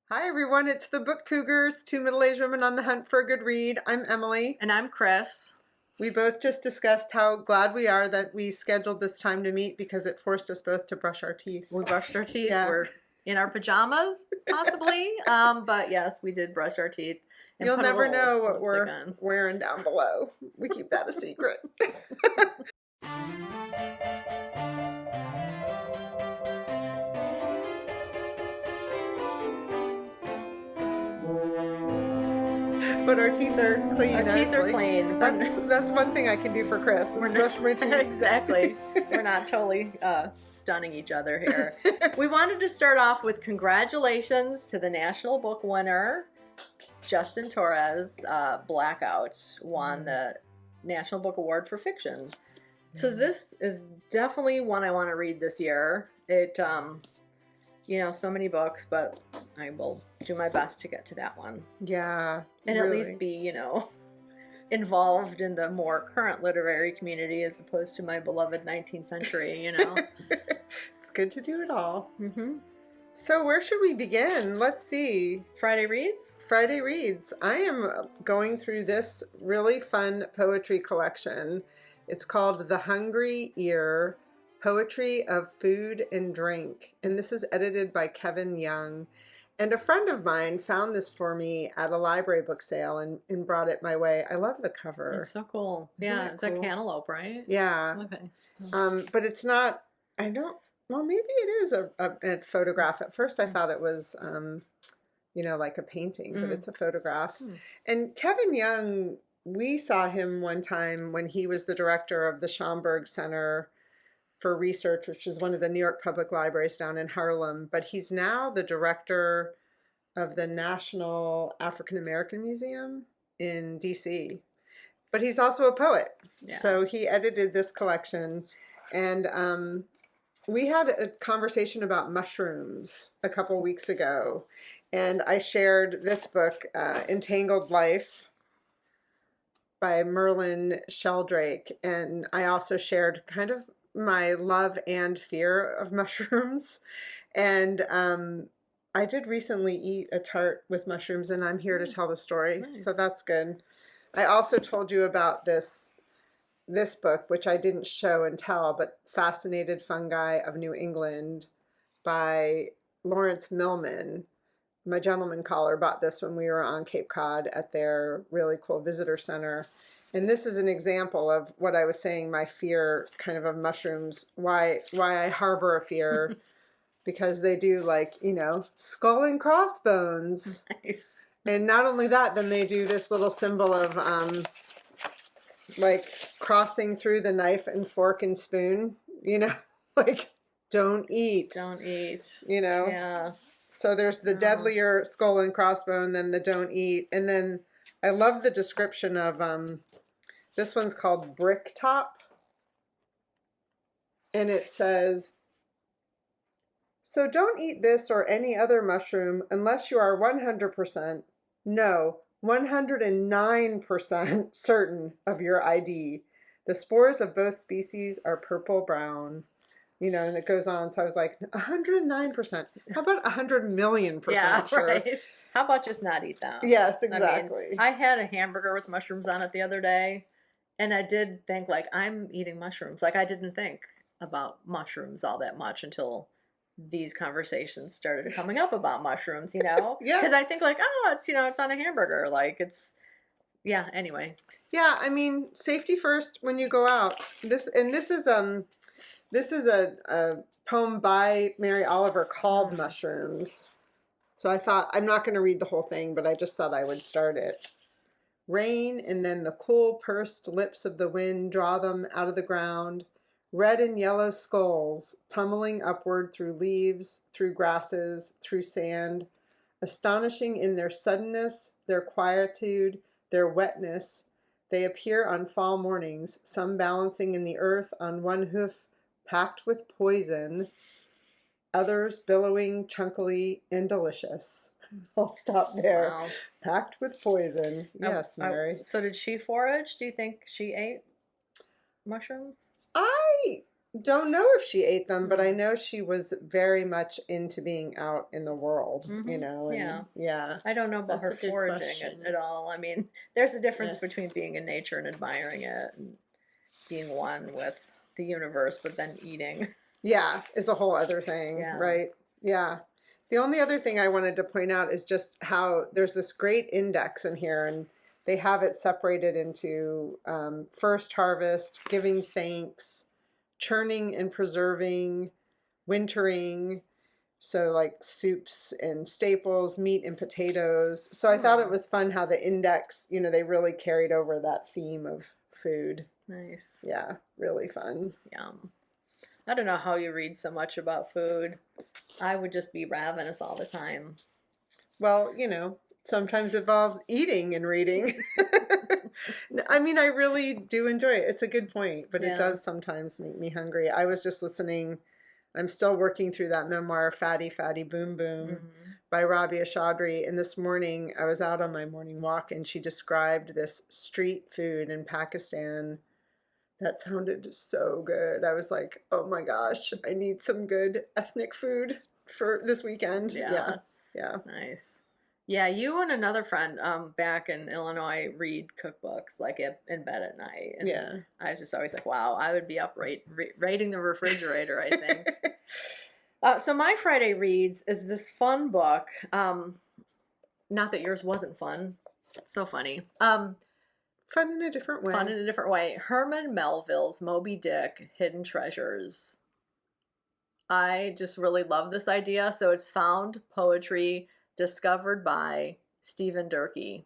Hi everyone, it's the Book Cougars, two middle-aged women on the hunt for a good read. I'm Emily. And I'm Chris. We both just discussed how glad we are that we scheduled this time to meet because it forced us both to brush our teeth. We brushed our teeth. Yeah. We're in our pajamas, possibly. But yes, we did brush our teeth. And You'll put a never little know what lipstick we're on. wearing down below. We keep that a secret. But our teeth are clean. Our teeth are honestly. clean. That's one thing I can do for Chris. Is brush my teeth. Exactly. We're not totally stunning each other here. We wanted to start off with congratulations to the National Book winner, Justin Torres. Blackout won the National Book Award for Fiction. So this is definitely one I want to read this year. It, so many books, but I will do my best to get to that one. Yeah. And really. at least be, involved in the more current literary community as opposed to my beloved 19th century, It's good to do it all. Mm-hmm. So where should we begin? Let's see. Friday Reads? Friday Reads. I am going through this really fun poetry collection. It's called The Hungry Ear, Poetry of Food and Drink. And this is edited by Kevin Young. And a friend of mine found this for me at a library book sale and brought it my way. I love the cover. It's so cool. Isn't Yeah, it it's cool? a cantaloupe, right? Yeah. Okay. But it's not, well, maybe it is a photograph. At first I thought it was, like a painting, but it's a photograph. And Kevin Young, we saw him one time when he was the director of the Schomburg Center for Research, which is one of the New York Public Libraries down in Harlem. But he's now the director of the National African American Museum in DC. But he's also a poet. Yeah. So he edited this collection. And we had a conversation about mushrooms a couple weeks ago. And I shared this book, Entangled Life by Merlin Sheldrake. And I also shared kind of my love and fear of mushrooms. And I did recently eat a tart with mushrooms, and I'm here to tell the story. Nice. So that's good. I also told you about this book, which I didn't show and tell, but Fascinated Fungi of New England by Lawrence Millman. My gentleman caller bought this when we were on Cape Cod at their really cool visitor center. And this is an example of what I was saying, my fear kind of mushrooms, why I harbor a fear, because they do skull and crossbones. Nice. And not only that, then they do this little symbol of crossing through the knife and fork and spoon, don't eat. Don't eat. Yeah. So there's the deadlier skull and crossbone, then the don't eat. And then I love the description of, this one's called Brick Top. And it says, so don't eat this or any other mushroom unless you are 100%, no, 109% certain of your ID. The spores of both species are purple-brown. And it goes on. So I was like, 109%. How about 100 million percent sure? Right. How about just not eat them? Yes, exactly. I had a hamburger with mushrooms on it the other day, and I did think, I'm eating mushrooms. I didn't think about mushrooms all that much until these conversations started coming up about mushrooms, Yeah. Because I think, it's, it's on a hamburger. Anyway. Yeah, safety first when you go out. This is a poem by Mary Oliver called Mushrooms. So I thought, I'm not going to read the whole thing, but I just thought I would start it. Rain, and then the cool pursed lips of the wind draw them out of the ground, red and yellow skulls pummeling upward through leaves, through grasses, through sand, astonishing in their suddenness, their quietude, their wetness. They appear on fall mornings, some balancing in the earth on one hoof, packed with poison, others billowing chunkily and delicious. I'll stop there. Wow. Packed with poison. Yes, Mary. So did she forage? Do you think she ate mushrooms? I don't know if she ate them, but I Mm. know she was very much into being out in the world, you Mhm. know, and Yeah. yeah. I don't know about her That's a good foraging question. at all. I mean, there's a difference Yeah. between being in nature and admiring it and being one with the universe, but then eating. Yeah, is a whole other thing, Yeah. right? Yeah. The only other thing I wanted to point out is just how there's this great index in here, and they have it separated into first harvest, giving thanks, churning and preserving, wintering, so like soups and staples, meat and potatoes. So I thought it Hmm. was fun how the index, you know, they really carried over that theme of food. Nice. Yeah, really fun. Yum. I don't know how you read so much about food. I would just be ravenous all the time. Well, you know, sometimes it involves eating and reading. I mean, I really do enjoy it. It's a good point, but it Yeah. does sometimes make me hungry. I was just listening. I'm still working through that memoir, Fatty, Fatty, Boom, Boom, Mm-hmm. by Rabia Chaudhry. And this morning, I was out on my morning walk, and she described this street food in Pakistan that sounded so good. I was like, oh my gosh, I need some good ethnic food for this weekend. Yeah. Yeah. Nice. Yeah, you and another friend back in Illinois read cookbooks like in bed at night. And Yeah. I was just always like, wow, I would be up raiding the refrigerator, I think. So my Friday reads is this fun book. Not that yours wasn't fun. It's so funny. Fun in a different way. Fun in a different way. Herman Melville's Moby-Dick, Hidden Treasures. I just really love this idea. So it's found poetry discovered by Stephen Durkee.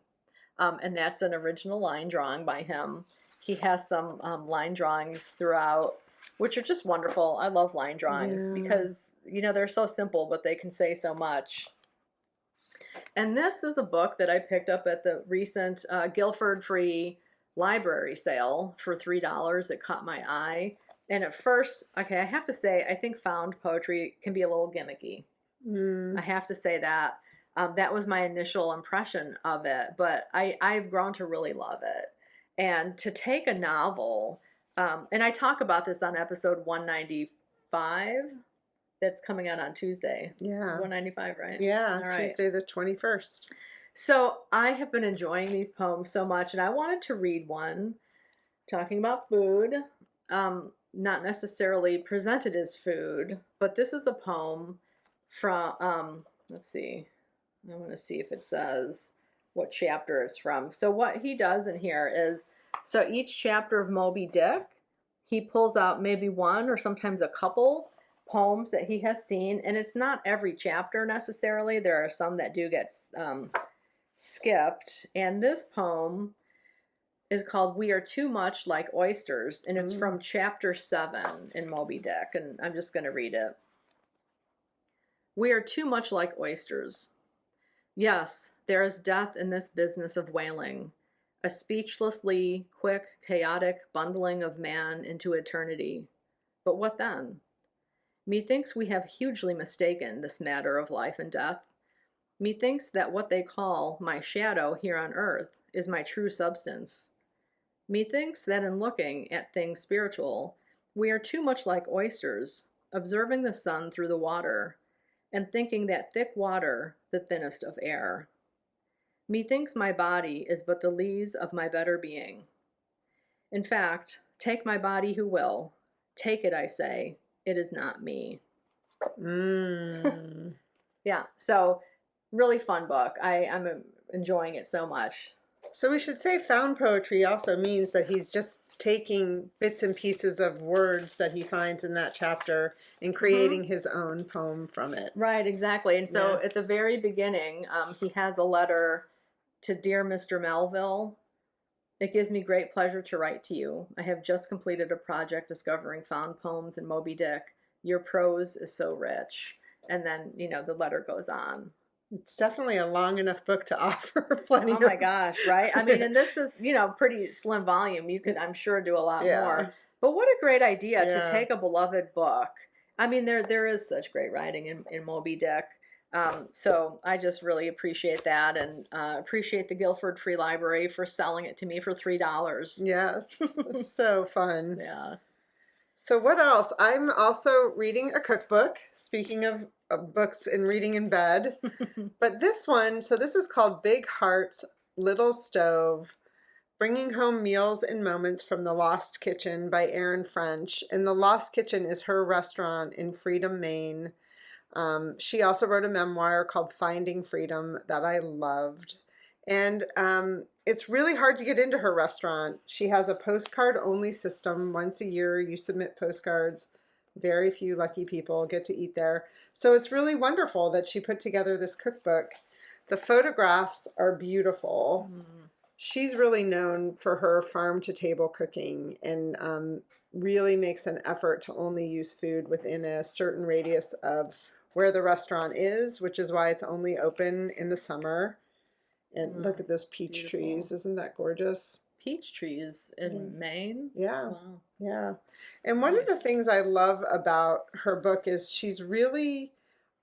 And that's an original line drawing by him. He has some line drawings throughout, which are just wonderful. I love line drawings Yeah. because, you know, they're so simple, but they can say so much. And this is a book that I picked up at the recent Guilford Free Library sale for $3. It caught my eye. And at first, okay, I have to say, I think found poetry can be a little gimmicky. I have to say that. That was my initial impression of it, but I've grown to really love it. And to take a novel, and I talk about this on episode 195, that's coming out on Tuesday. Yeah. 195, right? Yeah, All right. Tuesday the 21st. So I have been enjoying these poems so much, and I wanted to read one talking about food. Not necessarily presented as food, but this is a poem from, let's see, I want to see if it says what chapter it's from. So what he does in here is, so each chapter of Moby-Dick, he pulls out maybe one or sometimes a couple poems that he has seen, and it's not every chapter necessarily. There are some that do get skipped, and this poem is called We Are Too Much Like Oysters, and it's from chapter 7 in Moby-Dick, and I'm just going to read it. We are too much like oysters. Yes, there is death in this business of whaling, a speechlessly quick, chaotic bundling of man into eternity. But what then? Methinks we have hugely mistaken this matter of life and death. Methinks that what they call my shadow here on earth is my true substance. Methinks that in looking at things spiritual, we are too much like oysters, observing the sun through the water, and thinking that thick water the thinnest of air. Methinks my body is but the lees of my better being. In fact, take my body who will. Take it, I say. It is not me. Yeah, so really fun book. I'm enjoying it so much. So we should say found poetry also means that he's just taking bits and pieces of words that he finds in that chapter and creating his own poem from it. Right, exactly. And so at the very beginning, he has a letter to Dear Mr. Melville. It gives me great pleasure to write to you. I have just completed a project discovering found poems in Moby-Dick. Your prose is so rich. And then, you know, the letter goes on. It's definitely a long enough book to offer plenty. Oh my gosh, right? I mean, and this is, you know, pretty slim volume. You could, I'm sure, do a lot more. But what a great idea to take a beloved book. I mean, there is such great writing in Moby-Dick. So I just really appreciate that, and appreciate the Guilford Free Library for selling it to me for $3. Yes, so fun. Yeah. So what else? I'm also reading a cookbook, speaking of books and reading in bed. But this one, so this is called Big Hearts, Little Stove, Bringing Home Meals and Moments from the Lost Kitchen by Erin French. And the Lost Kitchen is her restaurant in Freedom, Maine. She also wrote a memoir called Finding Freedom that I loved. And it's really hard to get into her restaurant. She has a postcard only system. Once a year, you submit postcards. Very few lucky people get to eat there. So it's really wonderful that she put together this cookbook. The photographs are beautiful. She's really known for her farm to table cooking and really makes an effort to only use food within a certain radius of where the restaurant is, which is why it's only open in the summer. And look at those peach trees. Isn't that gorgeous? Peach trees in Maine? Yeah. Wow. Yeah. And one of the things I love about her book is she's really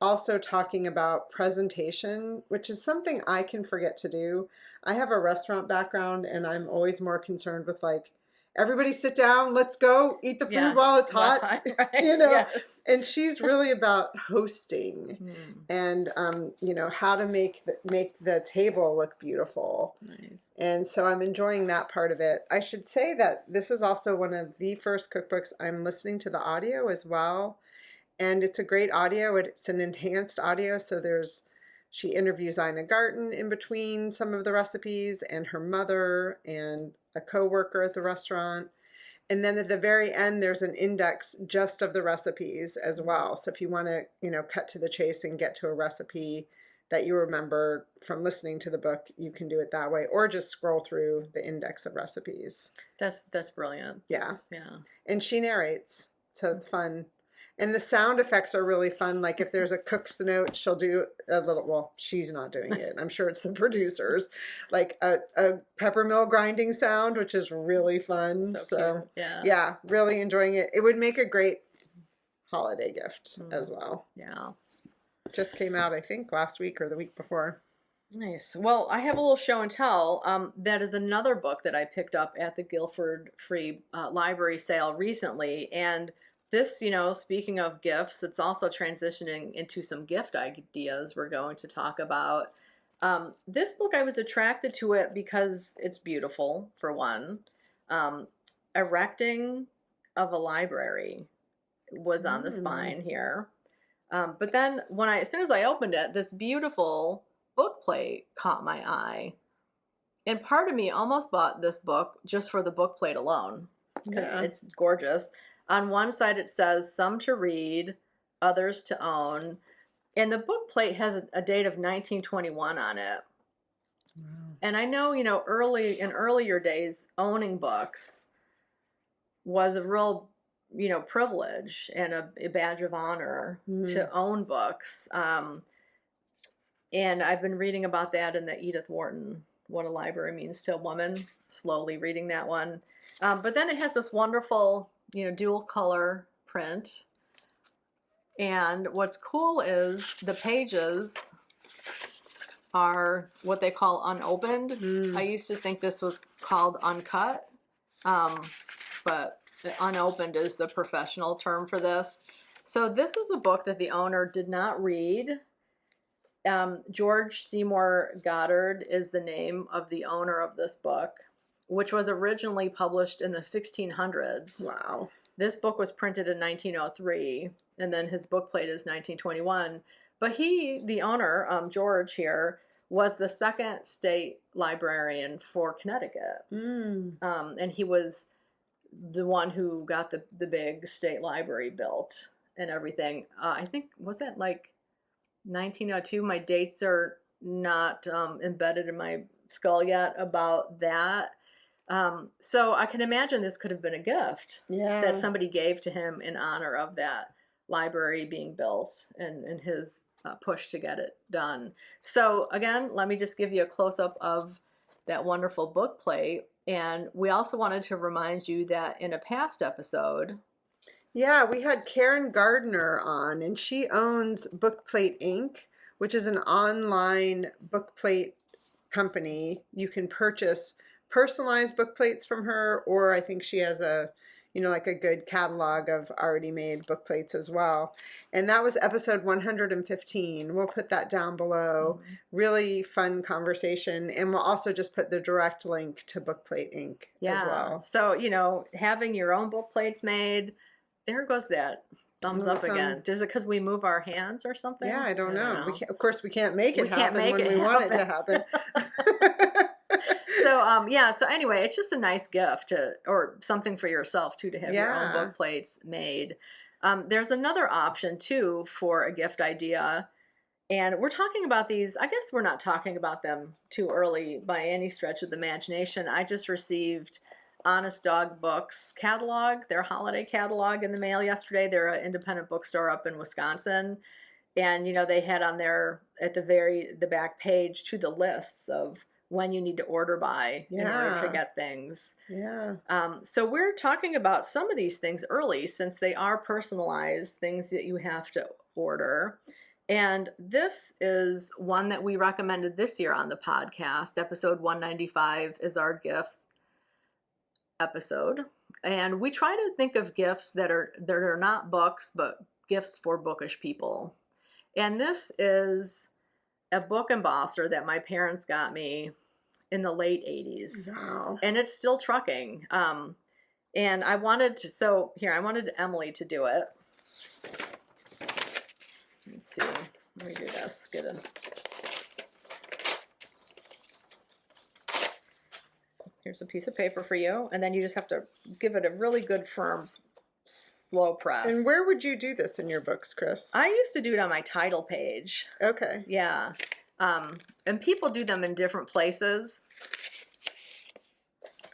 also talking about presentation, which is something I can forget to do. I have a restaurant background and I'm always more concerned with like, everybody sit down, let's go eat the food while it's hot. Right? You know, Yes. and she's really about hosting and you know, how to make the table look beautiful. Nice. And so I'm enjoying that part of it. I should say that this is also one of the first cookbooks I'm listening to the audio as well. And it's a great audio. It's an enhanced audio. So she interviews Ina Garten in between some of the recipes and her mother and a co-worker at the restaurant. And then at the very end, there's an index just of the recipes as well. So if you want to, you know, cut to the chase and get to a recipe that you remember from listening to the book, you can do it that way, or just scroll through the index of recipes. That's brilliant. Yeah. Yeah. And she narrates, so it's fun. And the sound effects are really fun. Like if there's a cook's note, she'll do a little, well, she's not doing it. I'm sure it's the producers, like a pepper mill grinding sound, which is really fun. So yeah, really enjoying it. It would make a great holiday gift as well. Yeah. Just came out, I think, last week or the week before. Nice. Well, I have a little show and tell. That is another book that I picked up at the Guilford Free Library sale recently. And this, you know, speaking of gifts, it's also transitioning into some gift ideas we're going to talk about. This book, I was attracted to it because it's beautiful, for one. Erecting of a Library was on the spine here. But then as soon as I opened it, this beautiful book plate caught my eye. And part of me almost bought this book just for the book plate alone, because it's gorgeous. On one side it says, some to read, others to own. And the book plate has a date of 1921 on it. Wow. And I know, you know, in earlier days, owning books was a real, you know, privilege and a badge of honor to own books. And I've been reading about that in the Edith Wharton, What a Library Means to a Woman, slowly reading that one. But then it has this wonderful, you know, dual color print. And what's cool is the pages are what they call unopened. I used to think this was called uncut, but unopened is the professional term for this. So this is a book that the owner did not read. George Seymour Goddard is the name of the owner of this book, which was originally published in the 1600s. Wow. This book was printed in 1903, and then his book plate is 1921. But he, the owner, George here, was the second state librarian for Connecticut. And he was the one who got the big state library built and everything. I think, was that like 1902? My dates are not embedded in my skull yet about that. So I can imagine this could have been a gift that somebody gave to him in honor of that library being built and his push to get it done. So again, let me just give you a close-up of that wonderful book plate. And we also wanted to remind you that in a past episode, we had Karen Gardner on, and she owns Bookplate Inc., which is an online bookplate company. You can purchase personalized book plates from her, or I think she has a like a good catalog of already made book plates as well. And that was episode 115. We'll put that down below. Really fun conversation. And we'll also just put the direct link to Bookplate Inc. as well. So, having your own book plates made, there goes that thumbs up again. Is it because we move our hands or something? Yeah, I don't know. Of course, we can't make it happen when we want it to happen. So anyway, it's just a nice gift or something for yourself too, to have your own book plates made. There's another option too for a gift idea. And we're talking about these, I guess we're not talking about them too early by any stretch of the imagination. I just received Honest Dog Books catalog, their holiday catalog, in the mail yesterday. They're an independent bookstore up in Wisconsin. And, they had on there at the back page to the lists of when you need to order by in order to get things. Yeah. So we're talking about some of these things early, since they are personalized things that you have to order. And this is one that we recommended this year on the podcast. Episode 195 is our gift episode. And we try to think of gifts that are not books, but gifts for bookish people. And this is a book embosser that my parents got me in the late 80s. Wow. And it's still trucking. And I wanted Emily to do it. Let's see. Let me do this. Here's a piece of paper for you. And then you just have to give it a really good, firm, slow press. And where would you do this in your books, Chris? I used to do it on my title page. Okay. Yeah. And people do them in different places.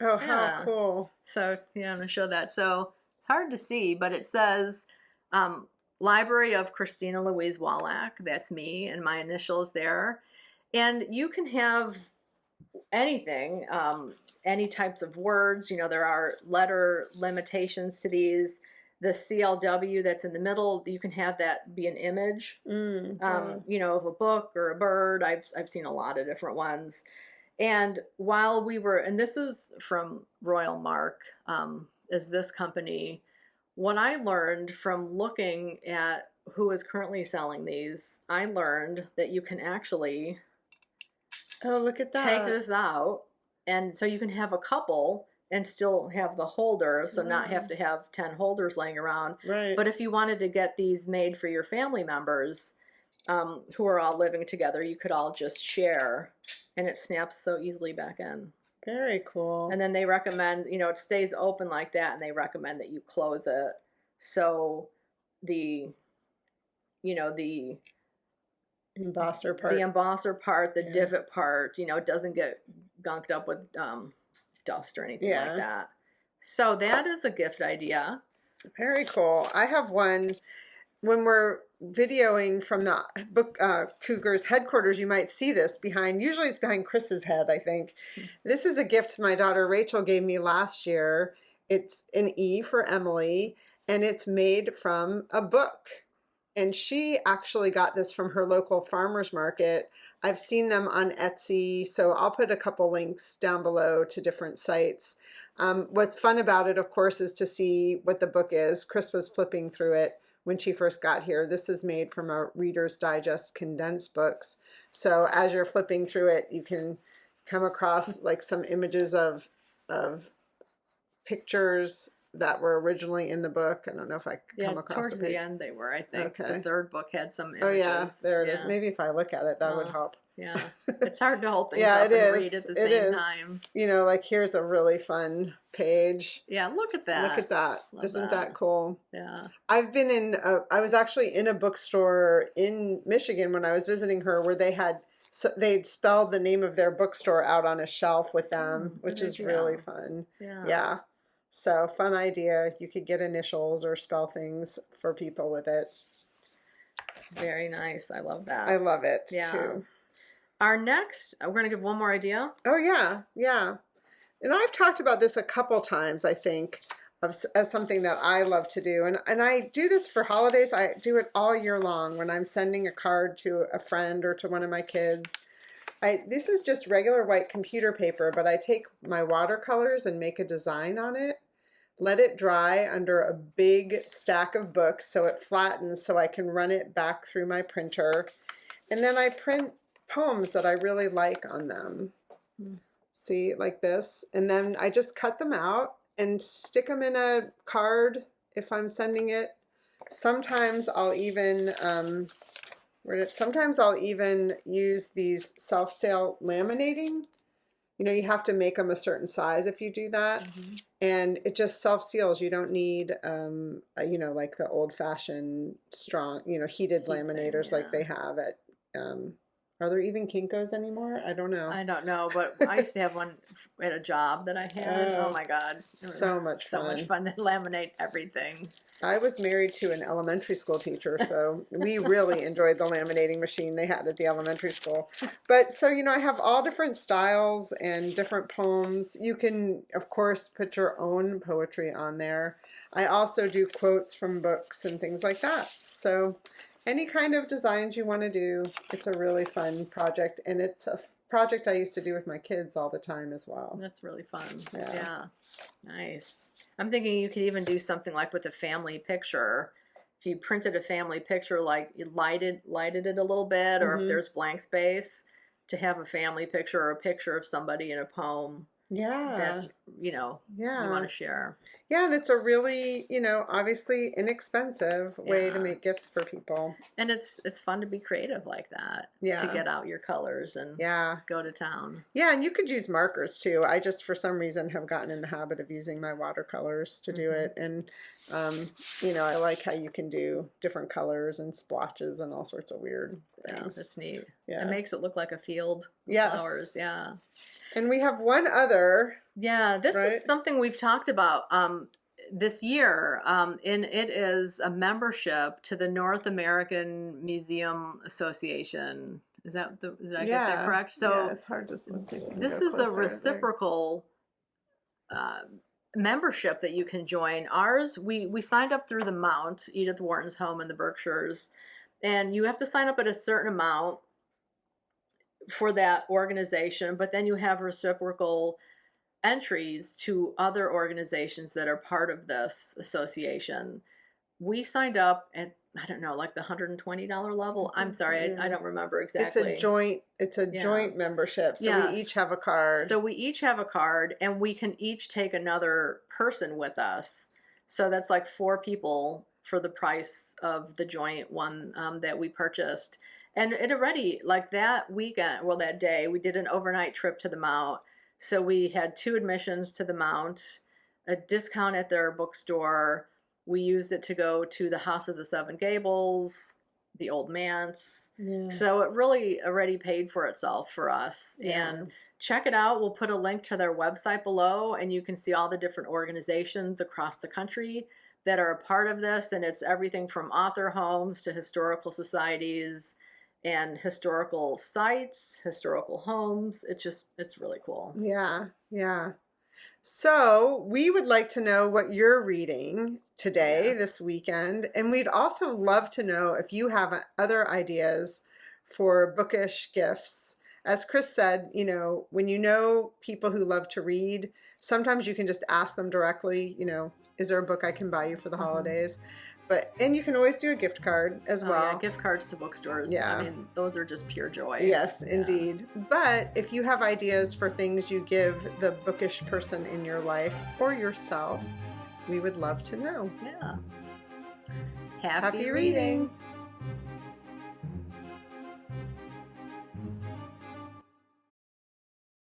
Oh, how cool. So, I'm going to show that. So, it's hard to see, but it says Library of Christina Louise Wallach. That's me and my initials there. And you can have anything, any types of words. There are letter limitations to these. The CLW that's in the middle, you can have that be an image, of a book or a bird. I've seen a lot of different ones. And and this is from Royal Mark, is this company. What I learned from looking at who is currently selling these, I learned that you can actually look at that. Take this out, and so you can have a couple and still have the holder, so not have to have 10 holders laying around. Right. But if you wanted to get these made for your family members who are all living together, you could all just share, and it snaps so easily back in. Very cool. And then they recommend, it stays open like that, and they recommend that you close it so the embosser part, the divot part, doesn't get gunked up with dust or anything like that. So that is a gift idea. Very cool. I have one. When we're videoing from the book Cougars headquarters, you might see this behind. Usually it's behind Chris's head, I think. This is a gift my daughter Rachel gave me last year. It's an E for Emily, and it's made from a book. And she actually got this from her local farmer's market. I've seen them on Etsy, so I'll put a couple links down below to different sites. What's fun about it, of course, is to see what the book is. Chris was flipping through it when she first got here. This is made from a Reader's Digest condensed books. So as you're flipping through it, you can come across like some images of pictures that were originally in the book. I don't know if I could come across towards the end they were, I think. Okay. The third book had some images. Oh yeah, there it is. Maybe if I look at it, that would help. Yeah, it's hard to hold things up and read at the same time. Like here's a really fun page. Yeah, look at that. Look at that. Isn't that cool? Yeah. I've been I was actually in a bookstore in Michigan when I was visiting her, where they'd spelled the name of their bookstore out on a shelf with them, which is really fun. Yeah. So fun idea. You could get initials or spell things for people with it. Very nice. I love that. I love it too. Our next, we're going to give one more idea. Oh yeah. Yeah. And I've talked about this a couple times, I think, as something that I love to do. And I do this for holidays. I do it all year long when I'm sending a card to a friend or to one of my kids. This is just regular white computer paper, but I take my watercolors and make a design on it. let it dry under a big stack of books so it flattens so I can run it back through my printer. And then I print poems that I really like on them. See, like this. And then I just cut them out and stick them in a card if I'm sending it. Sometimes I'll even use these self-sale laminating. You know, you have to make them a certain size if you do that. And it just self-seals. You don't need, you know, like the old-fashioned strong, you know, heated laminators like they have at, are there even Kinko's anymore? I don't know. I don't know, but I used to have one at a job that I had. Oh my God. So much fun. So much fun to laminate everything. I was married to an elementary school teacher, so we really enjoyed the laminating machine they had at the elementary school. But so, you know, I have all different styles and different poems. You can, of course, put your own poetry on there. I also do quotes from books and things like that. So any kind of designs you want to do, it's a really fun project, and it's a project I used to do with my kids all the time as well. That's really fun. Yeah. Yeah. Nice. I'm thinking you could even do something like with a family picture. If you printed a family picture, like you lighted it a little bit, or if there's blank space, to have a family picture or a picture of somebody in a poem. Yeah. That's, you know, you want to share. Yeah, and it's a really, you know, obviously inexpensive way to make gifts for people. And it's fun to be creative like that. Yeah. To get out your colors and go to town. Yeah, and you could use markers too. I just, for some reason, have gotten in the habit of using my watercolors to do it. And, you know, I like how you can do different colors and splotches and all sorts of weird things. Yeah, that's neat. Yeah. It makes it look like a field of flowers. Yeah. And we have one other. Yeah, this is something we've talked about this year, and it is a membership to the North American Museum Association. Did I get that correct? So it's hard to. Let's see. This is a reciprocal membership that you can join. Ours, we signed up through the Mount, Edith Wharton's home in the Berkshires, and you have to sign up at a certain amount for that organization, but then you have reciprocal entries to other organizations that are part of this association. We signed up at, I don't know, like the $120 level. I'm sorry, I don't remember exactly. It's a joint membership. So we each have a card. So we each have a card, and we can each take another person with us. So that's like 4 people for the price of the joint one that we purchased. And it already, like that weekend, well, that day, we did an overnight trip to the Mount. So we had 2 admissions to the Mount, a discount at their bookstore. We used it to go to the House of the Seven Gables, the Old Manse. Yeah. So it really already paid for itself for us. Yeah. And check it out. We'll put a link to their website below, and you can see all the different organizations across the country that are a part of this. And it's everything from author homes to historical societies and historical sites, historical homes. It's really cool. Yeah, yeah. So we would like to know what you're reading today, this weekend. And we'd also love to know if you have other ideas for bookish gifts. As Chris said, you know, when you know people who love to read, sometimes you can just ask them directly, you know, is there a book I can buy you for the holidays? And you can always do a gift card as well. Yeah, gift cards to bookstores. Yeah. I mean, those are just pure joy. Yes, indeed. But if you have ideas for things you give the bookish person in your life or yourself, we would love to know. Yeah. Happy reading.